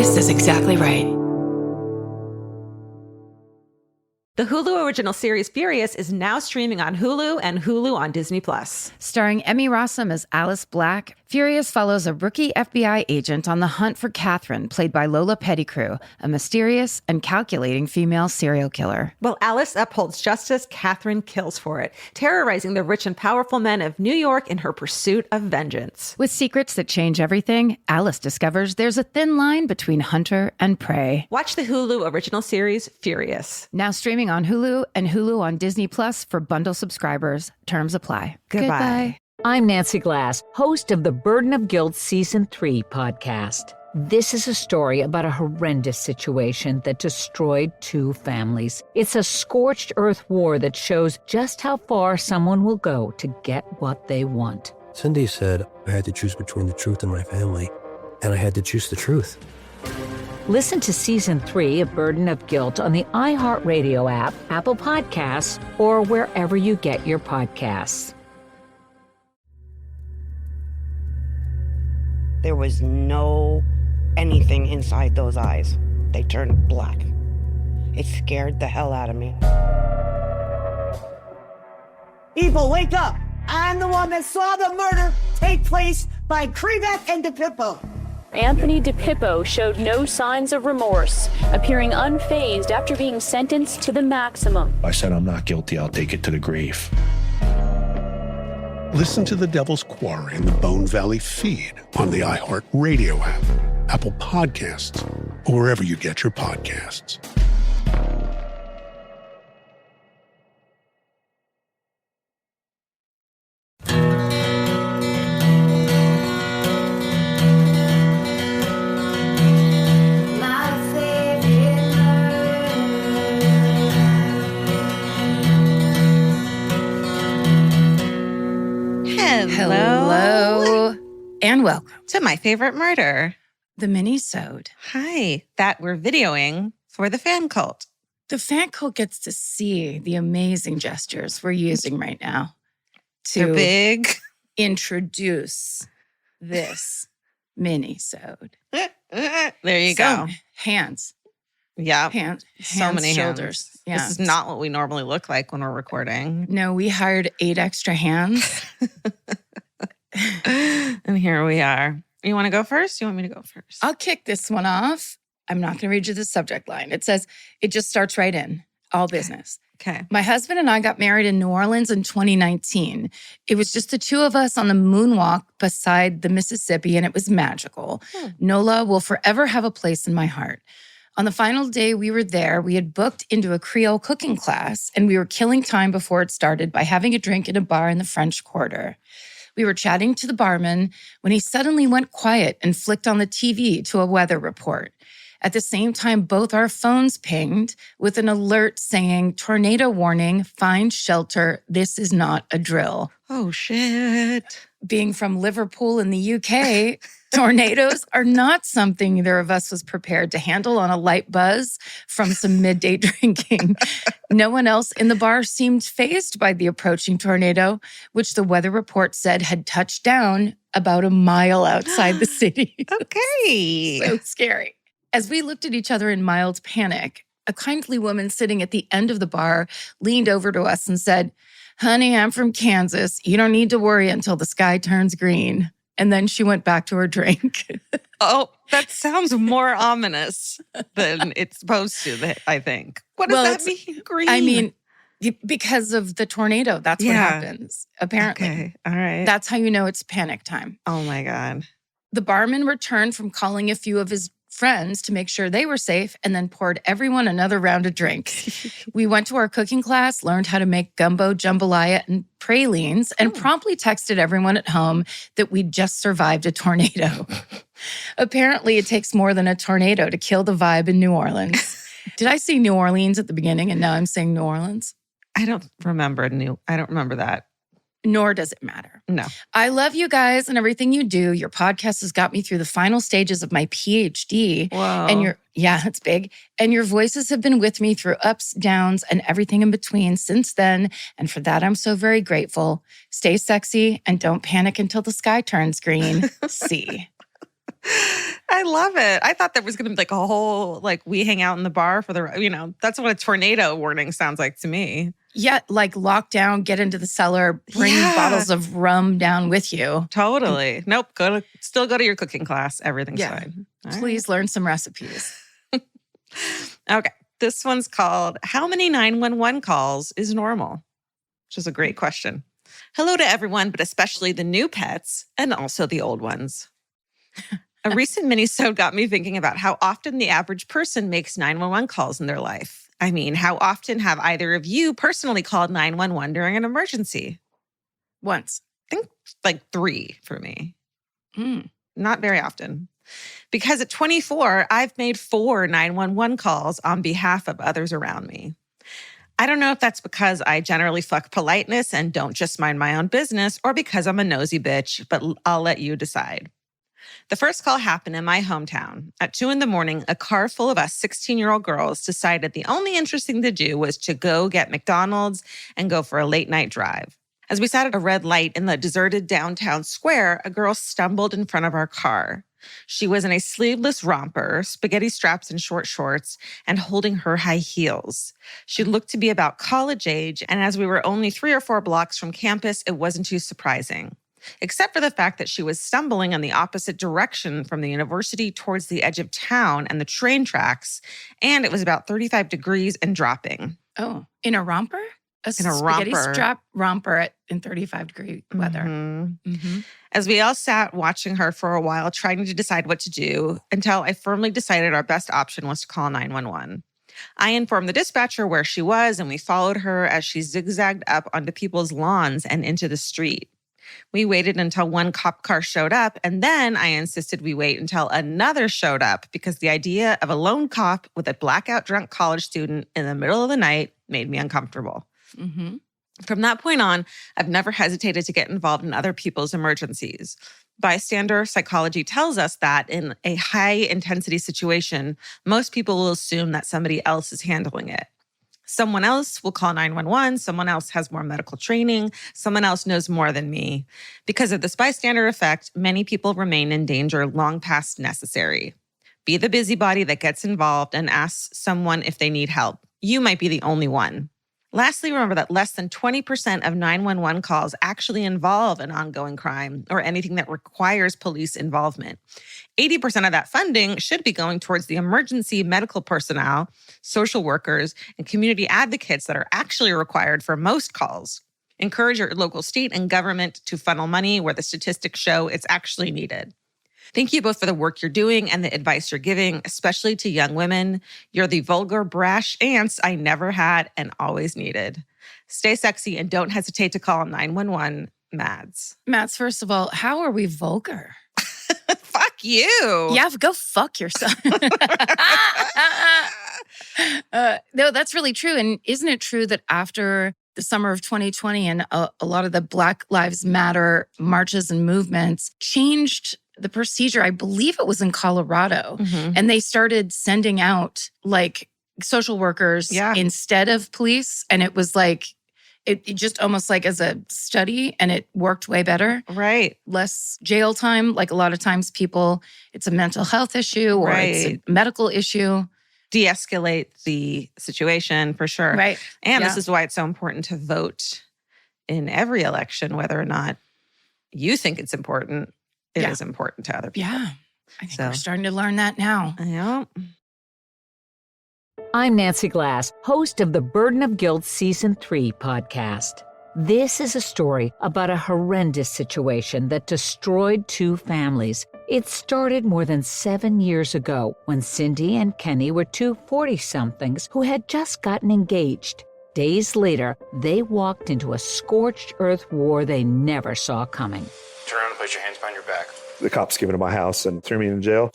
This is exactly right. The Hulu original series Furious is now streaming on Hulu and Hulu on Disney+. Starring Emmy Rossum as Alice Black, Furious follows a rookie FBI agent on the hunt for Catherine, played by Lola Pettigrew, a mysterious and calculating female serial killer. While Alice upholds justice, Catherine kills for it, terrorizing the rich and powerful men of New York in her pursuit of vengeance. With secrets that change everything, Alice discovers there's a thin line between hunter and prey. Watch the Hulu original series Furious. Now streaming on Hulu and Hulu on Disney Plus for bundle subscribers. Terms apply. Goodbye. I'm Nancy Glass, host of the Burden of Guilt Season 3 podcast. This is a story about a horrendous situation that destroyed 2 families. It's a scorched earth war that shows just how far someone will go to get what they want. Cindy said I had to choose between the truth and my family, and I had to choose the truth. Listen to Season 3 of Burden of Guilt on the iHeartRadio app, Apple Podcasts, or wherever you get your podcasts. There was no anything inside those eyes. They turned black. It scared the hell out of me. People, wake up! I'm the one that saw the murder take place by Krivak and DePippo. Anthony DePippo showed no signs of remorse, appearing unfazed after being sentenced to the maximum. I said I'm not guilty. I'll take it to the grave. Listen to The Devil's Quarry in the Bone Valley feed on the iHeartRadio app, Apple Podcasts, or wherever you get your podcasts. Hello. And welcome to My Favorite Murder, the Minisode. Hi, that we're videoing for the fan cult. The fan cult gets to see the amazing gestures we're using right now They're to big. introduce this Minisode. There you go. Hands. Yeah. Hands. So many shoulders. hands. Yeah. This is not what we normally look like when we're recording. No, we hired 8 extra hands. And here we are. You want to go first? You want me to go first? I'll kick this one off. I'm not going to read you the subject line. It says, it just starts right in. All business. Okay. My husband and I got married in New Orleans in 2019. It was just the 2 of us on the moonwalk beside the Mississippi, and it was magical. NOLA will forever have a place in my heart. On the final day we were there, we had booked into a Creole cooking class, and we were killing time before it started by having a drink in a bar in the French Quarter. We were chatting to the barman when he suddenly went quiet and flicked on the TV to a weather report. At the same time, both our phones pinged with an alert saying, tornado warning, find shelter, this is not a drill. Oh, shit. Being from Liverpool in the UK, tornadoes are not something either of us was prepared to handle on a light buzz from some midday drinking. No one else in the bar seemed fazed by the approaching tornado, which the weather report said had touched down about a mile outside the city. Okay. So scary. As we looked at each other in mild panic, a kindly woman sitting at the end of the bar leaned over to us and said, "Honey, I'm from Kansas. You don't need to worry until the sky turns green." And then she went back to her drink. Oh, that sounds more ominous than it's supposed to, I think. What does that mean, green? I mean, because of the tornado, that's what happens, apparently. Okay, all right. That's how you know it's panic time. Oh, my God. The barman returned from calling a few of his friends to make sure they were safe and then poured everyone another round of drinks. We went to our cooking class, learned how to make gumbo, jambalaya, and pralines, and promptly texted everyone at home that we'd just survived a tornado. Apparently, it takes more than a tornado to kill the vibe in New Orleans. Did I say New Orleans at the beginning and now I'm saying New Orleans? I don't remember that. Nor does it matter. No. I love you guys and everything you do. Your podcast has got me through the final stages of my PhD. Whoa. And it's big. And your voices have been with me through ups, downs, and everything in between since then. And for that, I'm so very grateful. Stay sexy and don't panic until the sky turns green. See. I I love it. I thought there was going to be like a whole, like, we hang out in the bar for the, that's what a tornado warning sounds like to me. Yeah, like lock down, get into the cellar, bring bottles of rum down with you. Totally. Nope. Still go to your cooking class. Everything's fine. Please learn some recipes. Okay. This one's called How Many 911 Calls is Normal? Which is a great question. Hello to everyone, but especially the new pets and also the old ones. A recent minisode got me thinking about how often the average person makes 911 calls in their life. I mean, how often have either of you personally called 911 during an emergency? Once. I think like 3 for me. Not very often. Because at 24, I've made 4 911 calls on behalf of others around me. I don't know if that's because I generally fuck politeness and don't just mind my own business, or because I'm a nosy bitch, but I'll let you decide. The first call happened in my hometown. At 2 a.m, a car full of us 16-year-old girls decided the only interesting thing to do was to go get McDonald's and go for a late-night drive. As we sat at a red light in the deserted downtown square, a girl stumbled in front of our car. She was in a sleeveless romper, spaghetti straps and short shorts, and holding her high heels. She looked to be about college age, and as we were only 3 or 4 blocks from campus, it wasn't too surprising. Except for the fact that she was stumbling in the opposite direction from the university towards the edge of town and the train tracks, and it was about 35 degrees and dropping. Oh, in a romper? In a spaghetti romper. strap romper in 35-degree weather. As we all sat watching her for a while, trying to decide what to do, until I firmly decided our best option was to call 911. I informed the dispatcher where she was, and we followed her as she zigzagged up onto people's lawns and into the street. We waited until one cop car showed up, and then I insisted we wait until another showed up because the idea of a lone cop with a blackout drunk college student in the middle of the night made me uncomfortable. From that point on, I've never hesitated to get involved in other people's emergencies. Bystander psychology tells us that in a high-intensity situation, most people will assume that somebody else is handling it. Someone else will call 911, someone else has more medical training, someone else knows more than me. Because of this bystander effect, many people remain in danger long past necessary. Be the busybody that gets involved and asks someone if they need help. You might be the only one. Lastly, remember that less than 20% of 911 calls actually involve an ongoing crime or anything that requires police involvement. 80% of that funding should be going towards the emergency medical personnel, social workers, and community advocates that are actually required for most calls. Encourage your local state and government to funnel money where the statistics show it's actually needed. Thank you both for the work you're doing and the advice you're giving, especially to young women. You're the vulgar, brash aunts I never had and always needed. Stay sexy and don't hesitate to call 911 Mads. Mads, first of all, how are we vulgar? Fuck you. Yeah, go fuck yourself. No, that's really true. And isn't it true that after the summer of 2020 and a lot of the Black Lives Matter marches and movements changed the procedure? I believe it was in Colorado. And they started sending out like social workers instead of police. And it was like, it just almost like as a study, and it worked way better. Right. Less jail time. Like a lot of times people, it's a mental health issue or it's a medical issue. De-escalate the situation for sure. Right. And this is why it's so important to vote in every election, whether or not you think it's important. It is important to other people. Yeah. I think we're starting to learn that now. Yeah. I'm Nancy Glass, host of the Burden of Guilt Season 3 podcast. This is a story about a horrendous situation that destroyed 2 families. It started more than 7 years ago when Cindy and Kenny were 2 40-somethings who had just gotten engaged. Days later, they walked into a scorched earth war they never saw coming. Turn around and place your hands behind your back. The cops came into my house and threw me in jail.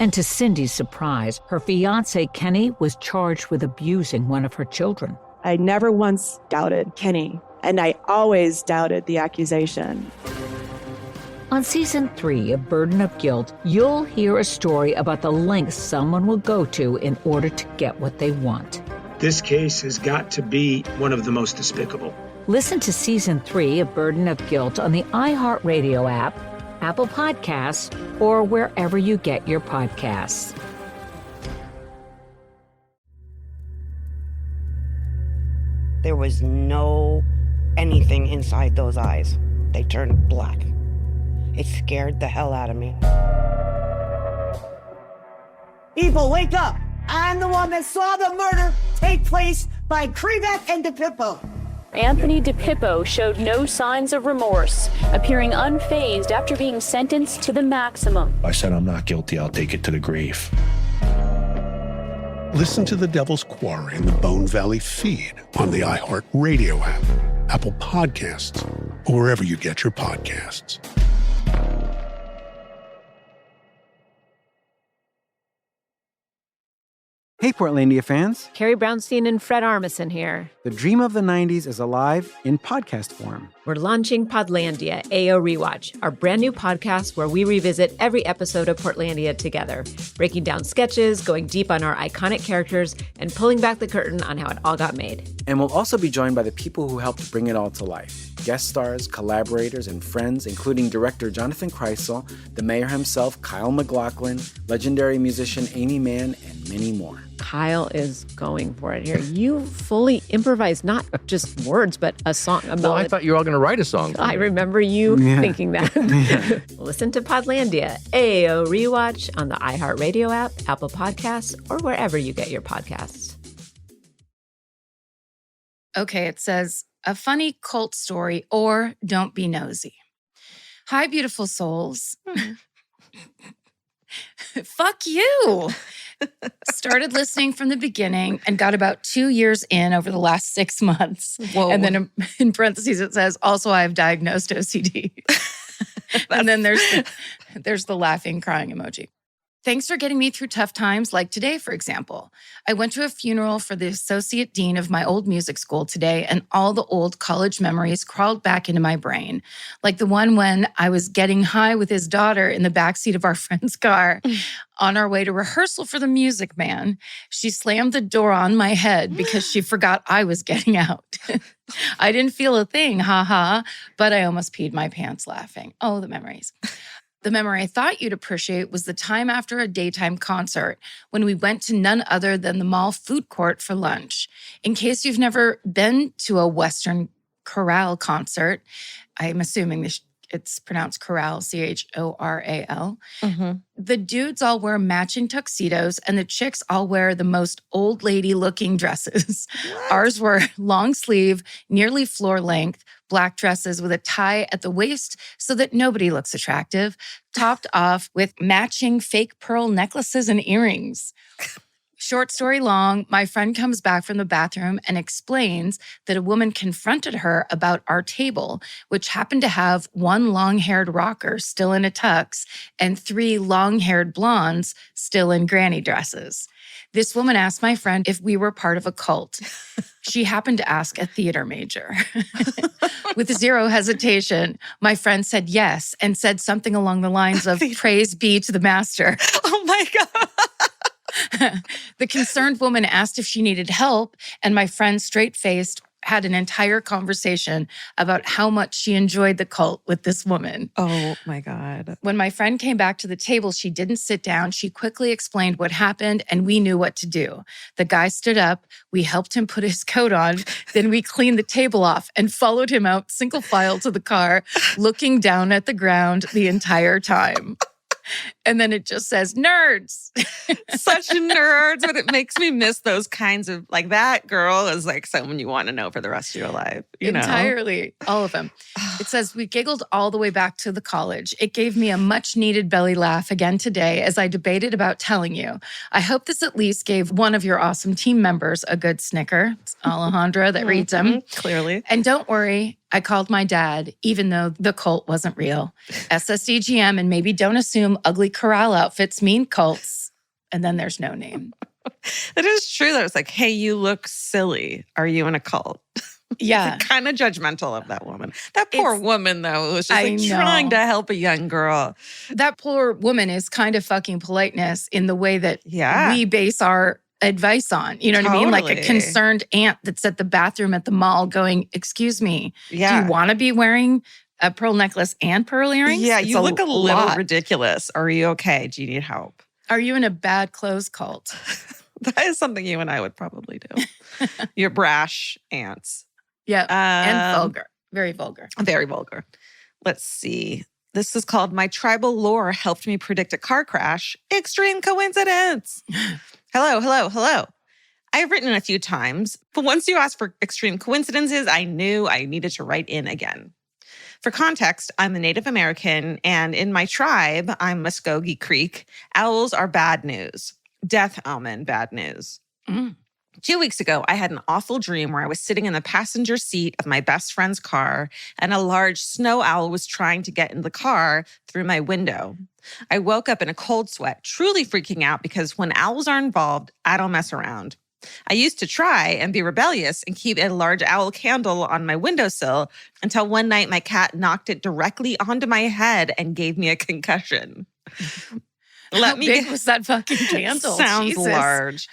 And to Cindy's surprise, her fiancé Kenny was charged with abusing one of her children. I never once doubted Kenny, and I always doubted the accusation. On Season 3 of Burden of Guilt, you'll hear a story about the lengths someone will go to in order to get what they want. This case has got to be one of the most despicable. Listen to Season 3 of Burden of Guilt on the iHeartRadio app, Apple Podcasts, or wherever you get your podcasts. There was no anything inside those eyes. They turned black. It scared the hell out of me. People, wake up! I'm the one that saw the murder take place by Krebeck and DePippo. Anthony DePippo showed no signs of remorse, appearing unfazed after being sentenced to the maximum. I said, I'm not guilty. I'll take it to the grave. Listen to The Devil's Quarry in the Bone Valley feed on the iHeart Radio app, Apple Podcasts, or wherever you get your podcasts. Hey, Portlandia fans. Carrie Brownstein and Fred Armisen here. The dream of the 90s is alive in podcast form. We're launching Podlandia, AO Rewatch, our brand new podcast where we revisit every episode of Portlandia together, breaking down sketches, going deep on our iconic characters, and pulling back the curtain on how it all got made. And we'll also be joined by the people who helped bring it all to life. Guest stars, collaborators, and friends, including director Jonathan Kreisel, the mayor himself, Kyle MacLachlan, legendary musician Amy Mann, and many more. Kyle is going for it here. You fully improvised not just words, but a song. Well, I thought you were all going to write a song. I remember you thinking that. Listen to Podlandia, AO Rewatch on the iHeartRadio app, Apple Podcasts, or wherever you get your podcasts. Okay, it says, a funny cult story or don't be nosy. Hi, beautiful souls. Fuck you. Started listening from the beginning and got about 2 years in over the last 6 months. Whoa. And then in parentheses, it says, also, I have diagnosed OCD. And then there's the laughing, crying emoji. Thanks for getting me through tough times like today, for example. I went to a funeral for the associate dean of my old music school today, and all the old college memories crawled back into my brain. Like the one when I was getting high with his daughter in the backseat of our friend's car. On our way to rehearsal for the Music Man, she slammed the door on my head because she forgot I was getting out. I didn't feel a thing, haha, but I almost peed my pants laughing. Oh, the memories. The memory I thought you'd appreciate was the time after a daytime concert when we went to none other than the mall food court for lunch. In case you've never been to a Western Chorale concert, I'm assuming it's pronounced chorale, C-H-O-R-A-L. Mm-hmm. The dudes all wear matching tuxedos and the chicks all wear the most old lady looking dresses. Ours were long sleeve, nearly floor length, black dresses with a tie at the waist so that nobody looks attractive, topped off with matching fake pearl necklaces and earrings. Short story long, my friend comes back from the bathroom and explains that a woman confronted her about our table, which happened to have one long-haired rocker still in a tux and 3 long-haired blondes still in granny dresses. This woman asked my friend if we were part of a cult. She happened to ask a theater major. With zero hesitation, my friend said yes and said something along the lines of, praise be to the master. Oh my God. The concerned woman asked if she needed help, and my friend, straight-faced, had an entire conversation about how much she enjoyed the cult with this woman. Oh my God. When my friend came back to the table, she didn't sit down. She quickly explained what happened, and we knew what to do. The guy stood up. We helped him put his coat on. Then we cleaned the table off and followed him out single file to the car, looking down at the ground the entire time. And then it just says, nerds. Such nerds, but it makes me miss those kinds of, like, that girl is like someone you want to know for the rest of your life. You know? Entirely. All of them. It says, we giggled all the way back to the college. It gave me a much needed belly laugh again today as I debated about telling you. I hope this at least gave one of your awesome team members a good snicker. It's Alejandra that reads them. Clearly. And don't worry, I called my dad, even though the cult wasn't real. SSDGM, and maybe don't assume ugly corral outfits mean cults. And then there's no name. It is true that it's like, hey, you look silly. Are you in a cult? Yeah. Kind of judgmental of that woman. That poor woman, though, was just like trying to help a young girl. That poor woman is kind of fucking politeness in the way that we base our advice on. You know what I mean? Like a concerned aunt that's at the bathroom at the mall going, excuse me, do you want to be wearing A pearl necklace and pearl earrings? Yeah, It's you look a little lot. ridiculous. Are you okay? Do you need help? Are you in a bad clothes cult? That is something you and I would probably do. You're brash ants. Yeah, and vulgar. Very vulgar. Very vulgar. Let's see. This is called My Tribal Lore Helped Me Predict a Car Crash. Extreme coincidence. Hello. I've written a few times, but once you asked for extreme coincidences, I knew I needed to write in again. For context, I'm a Native American, and in my tribe, I'm Muskogee Creek. Owls are bad news. Death omen, bad news. 2 weeks ago, I had an awful dream where I was sitting in the passenger seat of my best friend's car, and a large snow owl was trying to get in the car through my window. I woke up in a cold sweat, truly freaking out because when owls are involved, I don't mess around. I used to try and be rebellious and keep a large owl candle on my windowsill until one night my cat knocked it directly onto my head and gave me a concussion. How big was that fucking candle? Sounds Jesus. large.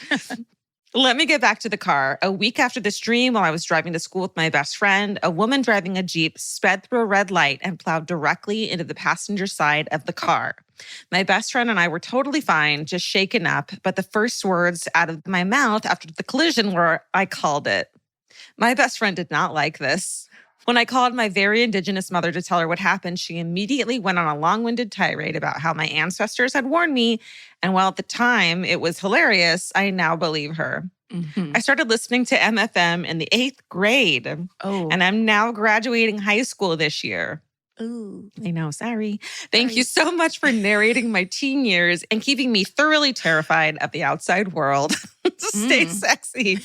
Let me get back to the car. A week after this dream, while I was driving to school with my best friend, a woman driving a Jeep sped through a red light and plowed directly into the passenger side of the car. My best friend and I were totally fine, just shaken up, but the first words out of my mouth after the collision were, I called it. My best friend did not like this. When I called my very indigenous mother to tell her what happened, she immediately went on a long-winded tirade about how my ancestors had warned me. And while at the time it was hilarious, I now believe her. I started listening to MFM in the 8th grade. And I'm now graduating high school this year. Ooh. I know, sorry. Thank you so much for narrating my teen years and keeping me thoroughly terrified of the outside world. Stay sexy.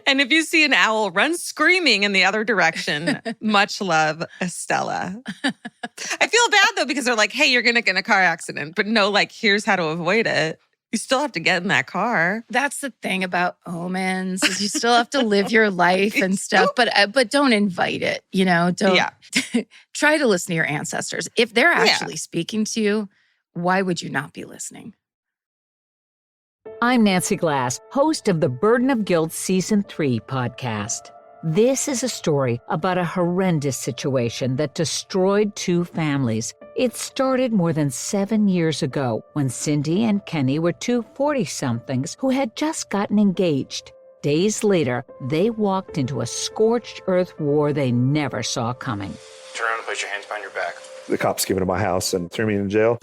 And if you see an owl, run screaming in the other direction. Much love, Estella. I feel bad though, because they're like, hey, you're going to get in a car accident. But no, like, here's how to avoid it. You still have to get in that car. That's the thing about omens is you still have to live your life and stuff, but don't invite it, you know? Don't try to listen to your ancestors. If they're actually speaking to you, why would you not be listening? I'm Nancy Glass, host of the Burden of Guilt Season 3 podcast. This is a story about a horrendous situation that destroyed 2 families. It started more than 7 years ago when Cindy and Kenny were 2 40-somethings who had just gotten engaged. Days later, they walked into a scorched earth war they never saw coming. Turn around and put your hands behind your back. The cops came into my house and threw me in jail.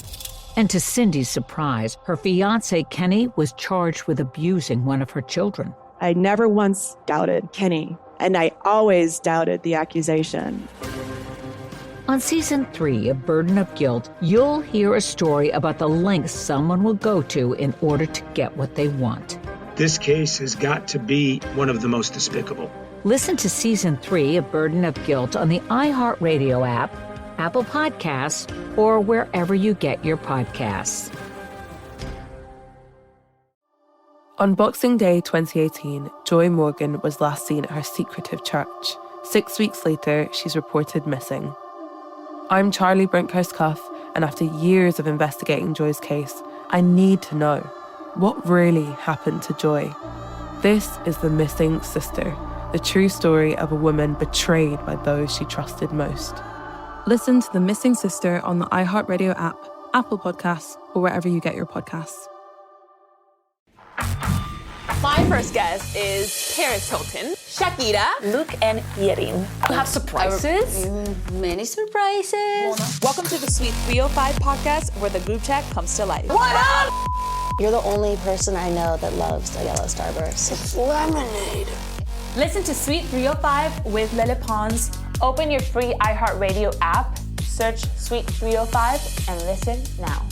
And to Cindy's surprise, her fiancé Kenny was charged with abusing one of her children. I never once doubted Kenny, and I always doubted the accusation. On Season 3 of Burden of Guilt, you'll hear a story about the lengths someone will go to in order to get what they want. This case has got to be one of the most despicable. Listen to Season 3 of Burden of Guilt on the iHeartRadio app, Apple Podcasts, or wherever you get your podcasts. On Boxing Day 2018, Joy Morgan was last seen at her secretive church. 6 weeks later, she's reported missing. I'm Charlie Brinkhurst-Cuff, and after years of investigating Joy's case, I need to know, what really happened to Joy? This is The Missing Sister, the true story of a woman betrayed by those she trusted most. Listen to The Missing Sister on the iHeartRadio app, Apple Podcasts, or wherever you get your podcasts. My first guest is Paris Hilton, Shakira, Luke, and Yerin. You have surprises? Many surprises. Welcome to the Sweet 305 podcast, where the group chat comes to life. What up? You're the only person I know that loves a yellow Starburst. It's lemonade. Listen to Sweet 305 with Lele Pons. Open your free iHeartRadio app, search Sweet 305, and listen now.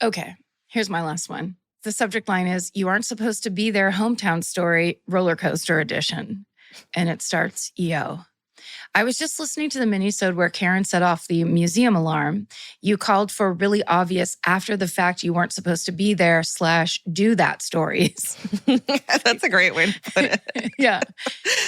Okay, here's my last one. The subject line is, you aren't supposed to be there, hometown story, roller coaster edition. And it starts, yo. I was just listening to the Minisode where Karen set off the museum alarm. You called for really obvious after the fact you weren't supposed to be there / do that stories. That's a great way to put it. Yeah.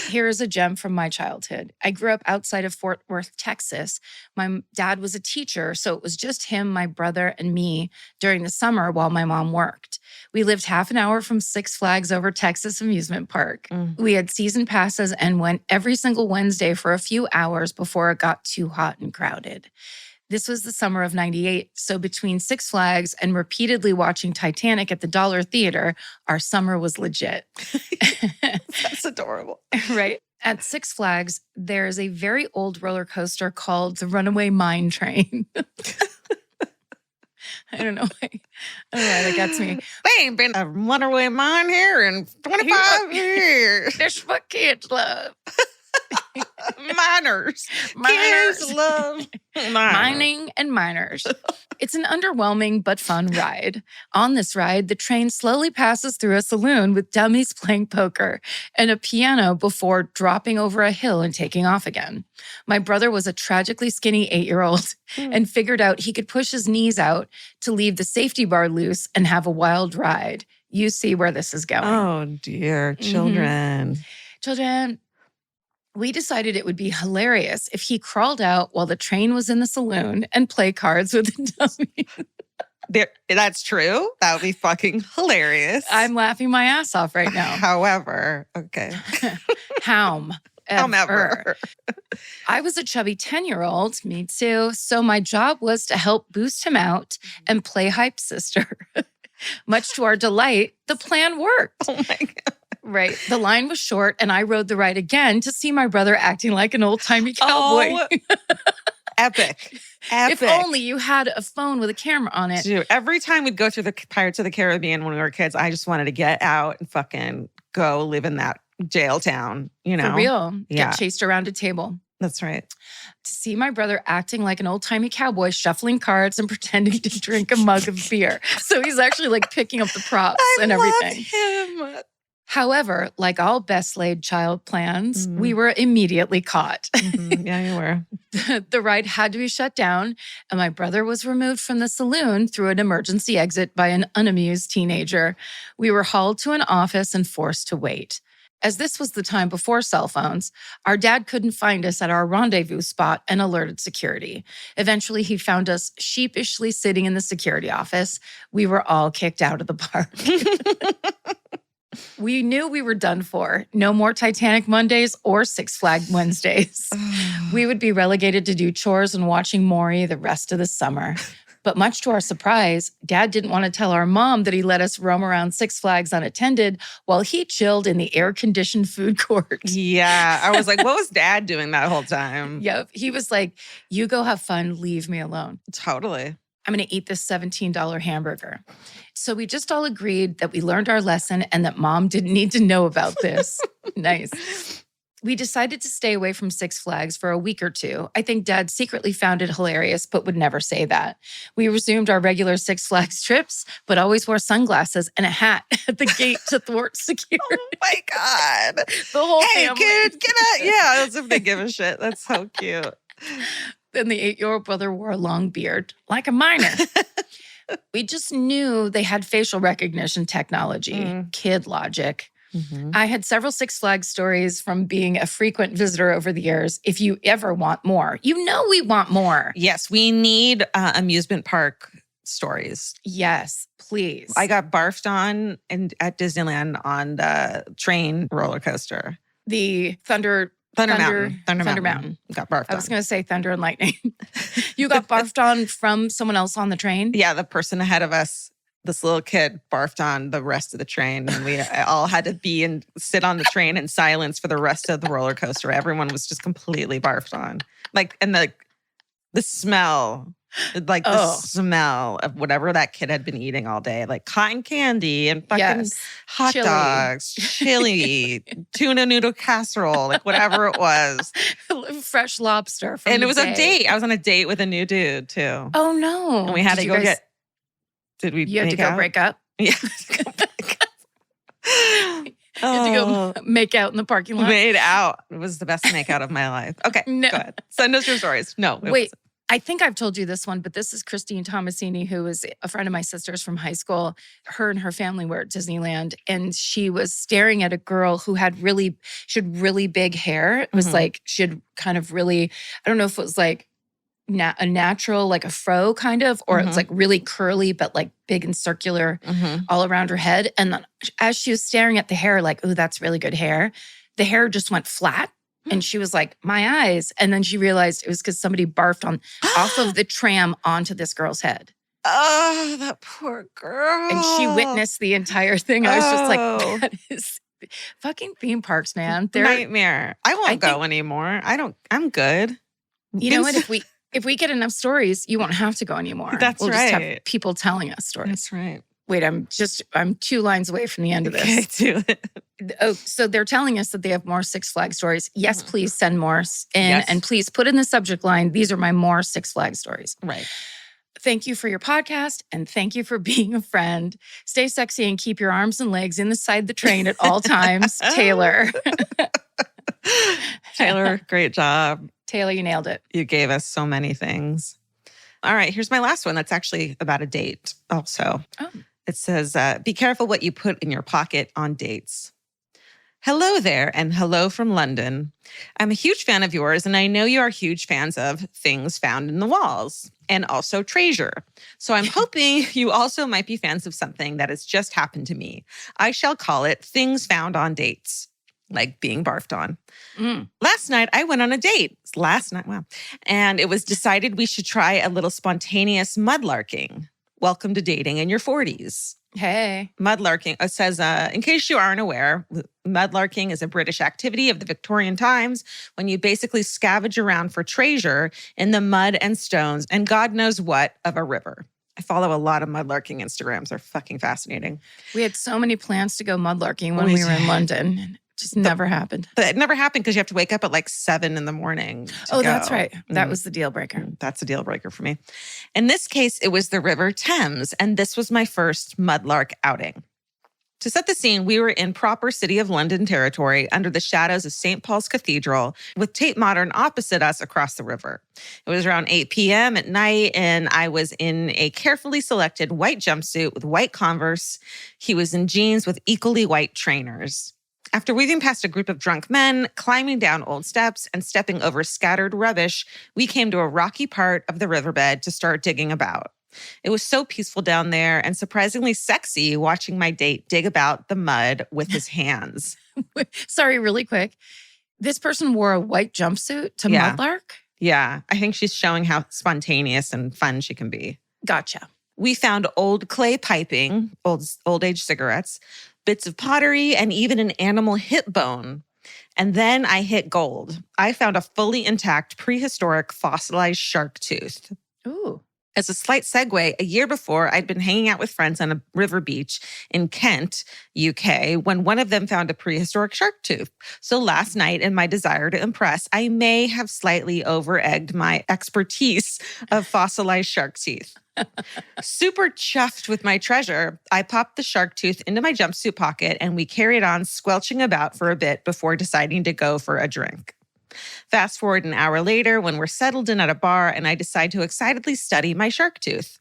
Here is a gem from my childhood. I grew up outside of Fort Worth, Texas. My dad was a teacher, so it was just him, my brother, and me during the summer while my mom worked. We lived half an hour from Six Flags over Texas Amusement Park. We had season passes and went every single Wednesday for a few hours before it got too hot and crowded. This was the summer of 98, so between Six Flags and repeatedly watching Titanic at the Dollar Theater, our summer was legit. That's adorable. Right. At Six Flags, there's a very old roller coaster called the Runaway Mine Train. I don't know why that gets me. They ain't been a runaway mine here in 25 years. That's what kids love. Miners. Kids love mining and miners. It's an underwhelming but fun ride. On this ride, the train slowly passes through a saloon with dummies playing poker and a piano before dropping over a hill and taking off again. My brother was a tragically skinny 8-year-old and figured out he could push his knees out to leave the safety bar loose and have a wild ride. You see where this is going. Oh, dear. Children. Children. We decided it would be hilarious if he crawled out while the train was in the saloon and play cards with the dummy. That's true. That would be fucking hilarious. I'm laughing my ass off right now. However, okay. However. I was a chubby 10-year-old, me too, so my job was to help boost him out and play hype sister. Much to our delight, the plan worked. Oh my God. Right. The line was short, and I rode the ride again to see my brother acting like an old-timey cowboy. Oh, epic. If only you had a phone with a camera on it. Dude, every time we'd go through the Pirates of the Caribbean when we were kids, I just wanted to get out and fucking go live in that jail town, you know? For real. Yeah. Get chased around a table. That's right. To see my brother acting like an old-timey cowboy, shuffling cards and pretending to drink a mug of beer. So he's actually like picking up the props and everything. Love him. However, like all best-laid child plans, we were immediately caught. Yeah, you were. The ride had to be shut down, and my brother was removed from the saloon through an emergency exit by an unamused teenager. We were hauled to an office and forced to wait. As this was the time before cell phones, our dad couldn't find us at our rendezvous spot and alerted security. Eventually, he found us sheepishly sitting in the security office. We were all kicked out of the park. We knew we were done for. No more Titanic Mondays or Six Flag Wednesdays. We would be relegated to do chores and watching Maury the rest of the summer. But much to our surprise, Dad didn't want to tell our mom that he let us roam around Six Flags unattended while he chilled in the air-conditioned food court. Yeah. I was like, what was Dad doing that whole time? Yep. He was like, you go have fun, leave me alone. Totally. I'm going to eat this $17 hamburger. So we just all agreed that we learned our lesson and that Mom didn't need to know about this. Nice. We decided to stay away from Six Flags for a week or two. I think Dad secretly found it hilarious, but would never say that. We resumed our regular Six Flags trips, but always wore sunglasses and a hat at the gate to thwart security. Oh my God. The whole hey, family. Kid, get out. Yeah, as if they give a shit. That's so cute. And the 8-year-old brother wore a long beard, like a miner. We just knew they had facial recognition technology, kid logic. I had several Six Flags stories from being a frequent visitor over the years. If you ever want more, you know we want more. Yes, we need amusement park stories. Yes, please. I got barfed on at Disneyland on the train roller coaster. The Thunder Mountain. Got barfed on. I was going to say Thunder and Lightning. You got barfed on from someone else on the train? Yeah, the person ahead of us. This little kid barfed on the rest of the train, and we all had to be and sit on the train in silence for the rest of the roller coaster. Everyone was just completely barfed on. Like, and the smell, like the smell of whatever that kid had been eating all day, like cotton candy and fucking hot dogs, chili, tuna noodle casserole, like whatever it was. Fresh lobster. From And it was day. a date. I was on a date with a new dude too. Oh no. And we had to go get. Did we? You had to go break up? Yeah. You had to go make out in the parking lot? Made out. It was the best make out of my life. Okay, go ahead. Send us your stories. No. Wait, I think I've told you this one, but this is Christine Tomasini, who was a friend of my sister's from high school. Her and her family were at Disneyland, and she was staring at a girl who had really big hair. It was like, she had kind of really, I don't know if it was like a natural, like a fro kind of, or it's like really curly, but like big and circular all around her head. And then as she was staring at the hair, like, oh, that's really good hair, the hair just went flat. And she was like, my eyes. And then she realized it was because somebody barfed off of the tram onto this girl's head. Oh, that poor girl. And she witnessed the entire thing. I was just like, that is fucking theme parks, man. They're nightmare. I won't go anymore. I'm good. You know what? If we get enough stories, you won't have to go anymore. That's we'll right. just have people telling us stories. That's right. Wait, I'm 2 lines away from the end of this. Okay, do it. Oh, so they're telling us that they have more Six Flags stories. Yes, please send more in. And please put in the subject line, these are my more Six Flags stories. Right. Thank you for your podcast and thank you for being a friend. Stay sexy and keep your arms and legs inside the train at all times. Taylor. Taylor, great job. Taylor, you nailed it. You gave us so many things. All right, here's my last one. That's actually about a date also. Oh. It says, be careful what you put in your pocket on dates. Hello there, and hello from London. I'm a huge fan of yours, and I know you are huge fans of things found in the walls, and also treasure. So I'm hoping you also might be fans of something that has just happened to me. I shall call it things found on dates, like being barfed on. Last night, I went on a date. Wow. And it was decided we should try a little spontaneous mudlarking. Welcome to dating in your 40s. Hey. Mudlarking. It says, in case you aren't aware, mudlarking is a British activity of the Victorian times when you basically scavenge around for treasure in the mud and stones and God knows what of a river. I follow a lot of mudlarking Instagrams. They're fucking fascinating. We had so many plans to go mudlarking when we were in London. Just never happened. But it never happened because you have to wake up at like 7 a.m. Oh, that's right. That was the deal breaker. That's a deal breaker for me. In this case, it was the River Thames, and this was my first mudlark outing. To set the scene, we were in proper City of London territory under the shadows of St. Paul's Cathedral with Tate Modern opposite us across the river. It was around 8 p.m. at night, and I was in a carefully selected white jumpsuit with white Converse. He was in jeans with equally white trainers. After weaving past a group of drunk men, climbing down old steps, and stepping over scattered rubbish, we came to a rocky part of the riverbed to start digging about. It was so peaceful down there and surprisingly sexy watching my date dig about the mud with his hands. Sorry, really quick. This person wore a white jumpsuit to mudlark? Yeah, I think she's showing how spontaneous and fun she can be. Gotcha. We found old clay piping, old age cigarettes, bits of pottery, and even an animal hip bone. And then I hit gold. I found a fully intact prehistoric fossilized shark tooth. Ooh. As a slight segue, a year before, I'd been hanging out with friends on a river beach in Kent, UK, when one of them found a prehistoric shark tooth. So last night, in my desire to impress, I may have slightly over-egged my expertise of fossilized shark teeth. Super chuffed with my treasure, I popped the shark tooth into my jumpsuit pocket and we carried on squelching about for a bit before deciding to go for a drink. Fast forward an hour later when we're settled in at a bar and I decide to excitedly study my shark tooth.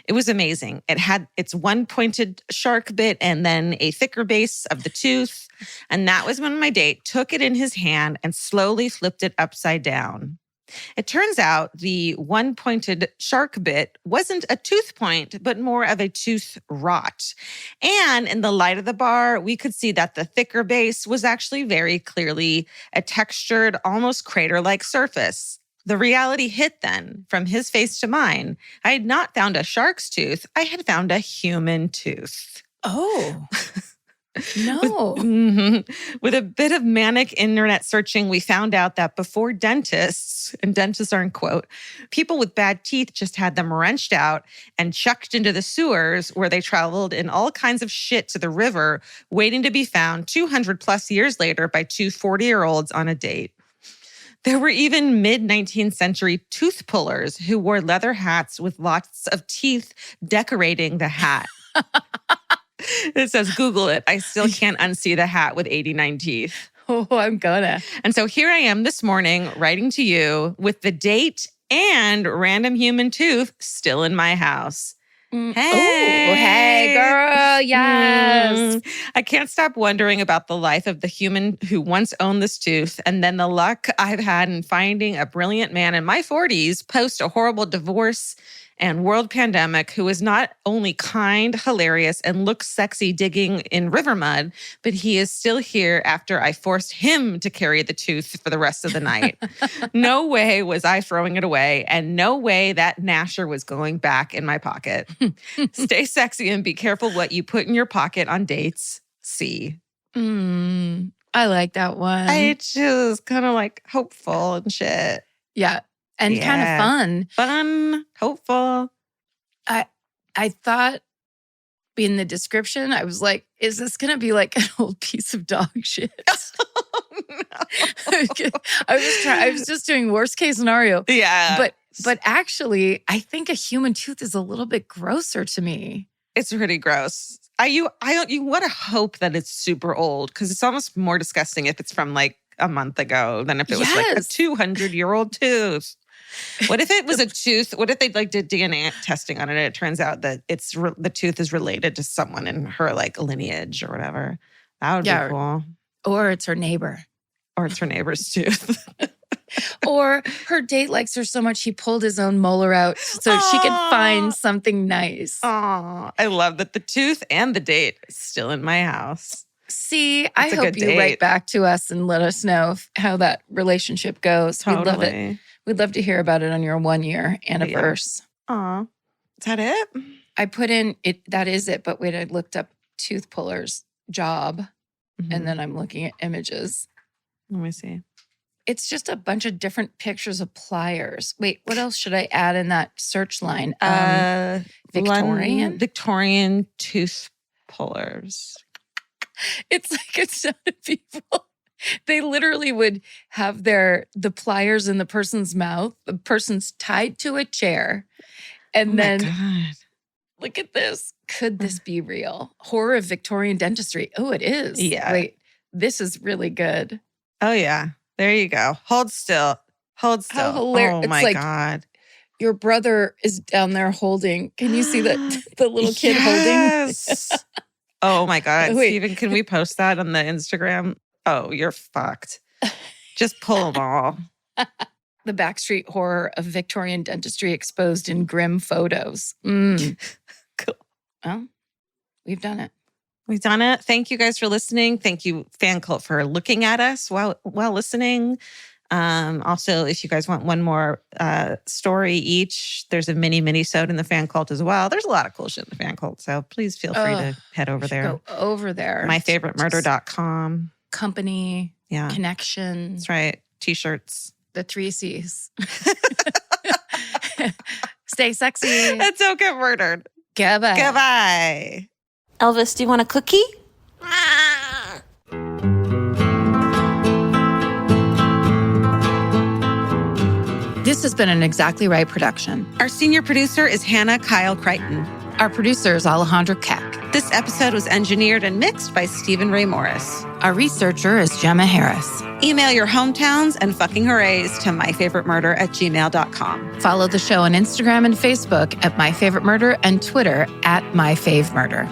It was amazing. It had its one pointed shark bit and then a thicker base of the tooth. And that was when my date took it in his hand and slowly flipped it upside down. It turns out the one-pointed shark bit wasn't a tooth point, but more of a tooth rot. And in the light of the bar, we could see that the thicker base was actually very clearly a textured, almost crater-like surface. The reality hit then, from his face to mine. I had not found a shark's tooth. I had found a human tooth. Oh. No. With a bit of manic internet searching, we found out that before dentists, and dentists are in quote, people with bad teeth just had them wrenched out and chucked into the sewers where they traveled in all kinds of shit to the river, waiting to be found 200 plus years later by two 40-year-olds on a date. There were even mid-19th century tooth pullers who wore leather hats with lots of teeth decorating the hat. It says, Google it. I still can't unsee the hat with 89 teeth. Oh, I'm gonna. And so here I am this morning writing to you with the date and random human tooth still in my house. Hey, girl. Yes. I can't stop wondering about the life of the human who once owned this tooth, and then the luck I've had in finding a brilliant man in my 40s post a horrible divorce and world pandemic who is not only kind, hilarious, and looks sexy digging in river mud, but he is still here after I forced him to carry the tooth for the rest of the night. No way was I throwing it away, and no way that gnasher was going back in my pocket. Stay sexy and be careful what you put in your pocket on dates. See. I like that one. It's just kind of like hopeful and shit. Yeah. And kind of fun. Fun, hopeful. I thought in the description, I was like, is this going to be like an old piece of dog shit? I was just doing worst case scenario. Yeah. But actually, I think a human tooth is a little bit grosser to me. It's really gross. You want to hope that it's super old because it's almost more disgusting if it's from like a month ago than if it was like a 200-year-old tooth. What if it was a tooth? What if they like did DNA testing on it and it turns out that it's the tooth is related to someone in her like lineage or whatever? That would be cool. Or it's her neighbor. Or it's her neighbor's tooth. Or her date likes her so much he pulled his own molar out so she could find something nice. Oh, I love that the tooth and the date is still in my house. See, I hope you write back to us and let us know how that relationship goes. Totally. We'd love it. We'd love to hear about it on your 1-year anniversary. Aw. Is that it? I put in it. That is it. But wait, I looked up tooth puller's job and then I'm looking at images. Let me see. It's just a bunch of different pictures of pliers. Wait, what else should I add in that search line? Victorian tooth pullers. It's like a ton of people. They literally would have the pliers in the person's mouth. The person's tied to a chair. And then, look at this. Could this be real? Horror of Victorian dentistry. Oh, it is. Yeah. Wait, this is really good. Oh, yeah. There you go. Hold still. Hold still. How hilarious. Oh, my God. Your brother is down there holding. Can you see the little kid holding? Oh, my God. Wait. Steven, can we post that on the Instagram? Oh, you're fucked. Just pull them all. The backstreet horror of Victorian dentistry exposed in grim photos. Cool. Well, we've done it. We've done it. Thank you guys for listening. Thank you, Fan Cult, for looking at us while listening. Also, if you guys want one more story each, there's a minisode in the Fan Cult as well. There's a lot of cool shit in the Fan Cult, so please feel free to head over there. Go over there. MyFavoriteMurder.com. Company. Yeah. Connection. That's right. T-shirts. The 3 C's. Stay sexy. Let's don't get murdered. Goodbye. Goodbye. Elvis, do you want a cookie? This has been an Exactly Right production. Our senior producer is Hannah Kyle Crichton. Our producer is Alejandro Keck. This episode was engineered and mixed by Stephen Ray Morris. Our researcher is Gemma Harris. Email your hometowns and fucking hoorays to myfavoritemurder@gmail.com. Follow the show on Instagram and Facebook at myfavoritemurder and Twitter at myfavemurder.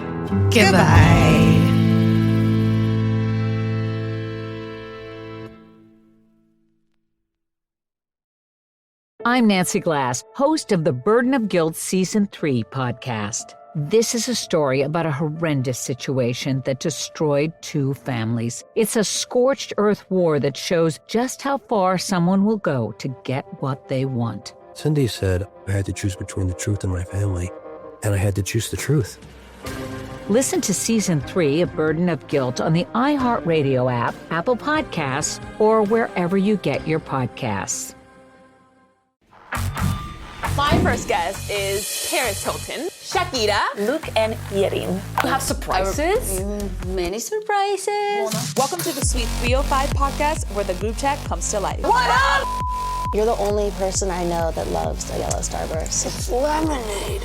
Goodbye. I'm Nancy Glass, host of the Burden of Guilt Season 3 podcast. This is a story about a horrendous situation that destroyed 2 families. It's a scorched earth war that shows just how far someone will go to get what they want. Cindy said I had to choose between the truth and my family, and I had to choose the truth. Listen to Season 3 of Burden of Guilt on the iHeartRadio app, Apple Podcasts, or wherever you get your podcasts. My first guest is Paris Hilton, Shakira, Luke, and Yerin. You have surprises? Many surprises. Welcome to the Sweet 305 podcast, where the group chat comes to life. What up? You're the only person I know that loves a yellow Starburst. It's lemonade.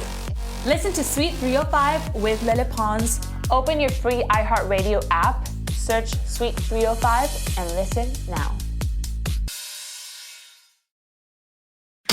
Listen to Sweet 305 with Lily Pons. Open your free iHeartRadio app, search Sweet 305, and listen now.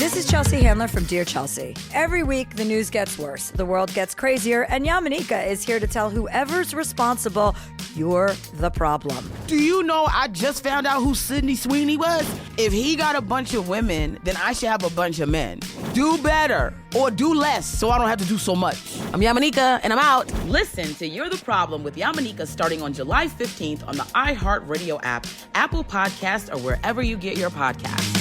This is Chelsea Handler from Dear Chelsea. Every week, the news gets worse, the world gets crazier, and Yamanika is here to tell whoever's responsible, you're the problem. Do you know I just found out who Sydney Sweeney was? If he got a bunch of women, then I should have a bunch of men. Do better or do less so I don't have to do so much. I'm Yamanika, and I'm out. Listen to You're the Problem with Yamanika starting on July 15th on the iHeartRadio app, Apple Podcasts, or wherever you get your podcasts.